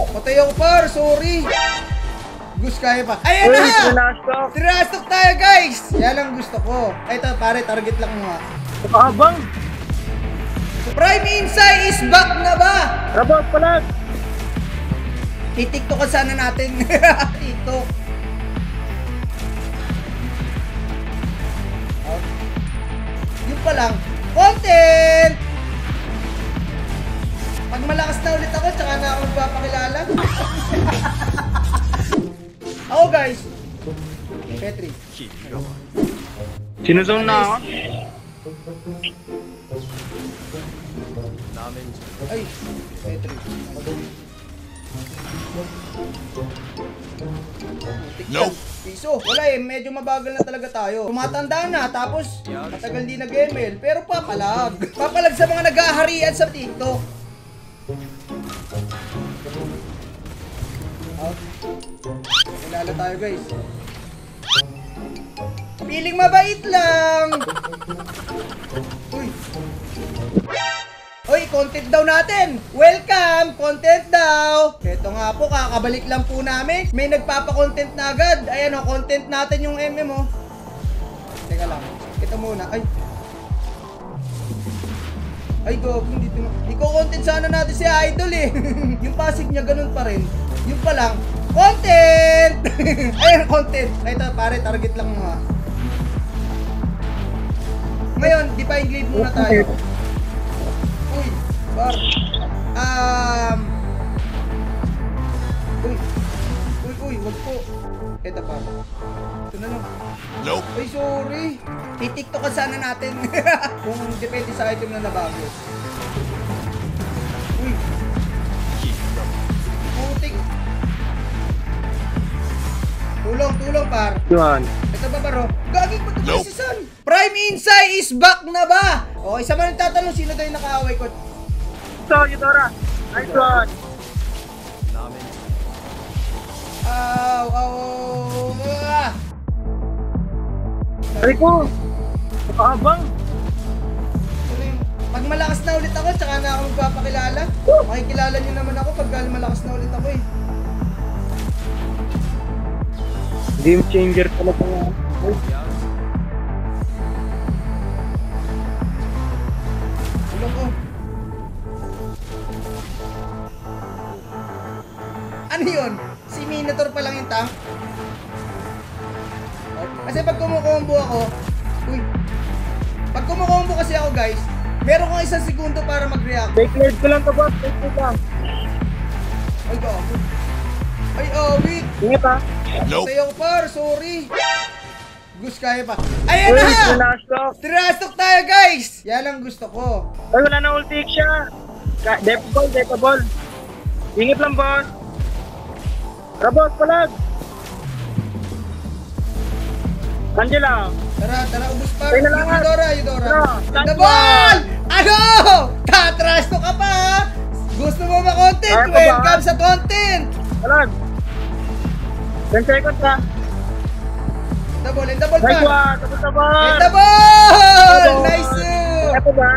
Patay ako par, sorry. Gus, kaya pa. Ayan na! Tinastok tayo guys! Yan ang gusto ko. Ito pare, target lang mo ha. Abang! Prime Insight is back na ba? Rabot pala! I-tiktok ka sana natin. TikTok. Yun pa lang. Content! Pag malakas na ulit ako, tsaka na ako magpapakilala. Ako guys. Petri. Sinuzone na ako? Ay, Petri. Nope. Piso. Wala eh, medyo mabagal na talaga tayo. Tumatanda na, tapos matagal din nag-ML. Pero papalag. Papalag sa mga nag-aharian sa TikTok. Kilala tayo guys. Piling mabait lang. Uy. Uy, content daw natin. Welcome, content daw. Ito nga po, kakabalik lang po namin. May nagpapa-content na agad. Ayan o, content natin yung MM o. Teka lang, ito muna. Ay, go, hindi ko-content sana natin si Idol eh. Yung passive niya ganun pa rin. Yung pa lang, content! Ayan, content. Ito, pare, target lang mo ha. Ngayon, define glade muna tayo. Uy, bar. Uy, wag po. Ito pa. Ito na lang. Nope. Ay, sorry. I-tiktok ka sana natin. Kung depende sa item na nabago. Uy. Putik. Tulong, par. Yun. Ito ba baro? Gaging pa ito si San. Prime Insight is back na ba? Okay, sa mga nagtatanong, sino daw yung nakaaway ko? So, Eudora. Nice one. Ay ko. Abang. Pag malakas na ulit ako, tsaka na ako magpapakilala. Makikilala nyo naman ako pag malakas na ulit ako eh. Game changer talaga nga. Ulong ko. Ano yun? Si Minotaur pa lang yung tank? Kasi pag kumukombo ako, uy. Pag kumukombo kasi ako guys, meron kong 1 segundo para mag-react. Take lead ko lang to boss, take lead lang. Ay, gago. Ay, wait. Ingat ha. Nope. Tayo par, sorry. Gus, kaya pa. Ayan na! Tinastok tayo guys! Yan ang gusto ko. Ay, wala na ulti siya. Dekabol. Ingat lang boss. Rabot, palag. Angela. Tara, ubus par. Ay, nalangan. Eudora. The ball! Ano? Tatrasto ka pa ha? Gusto mo ma-content? Welcome sa content! Palag. 10 seconds ha. Double pa. Nice one. Tapos na ba? Double! Nice! Ito ba?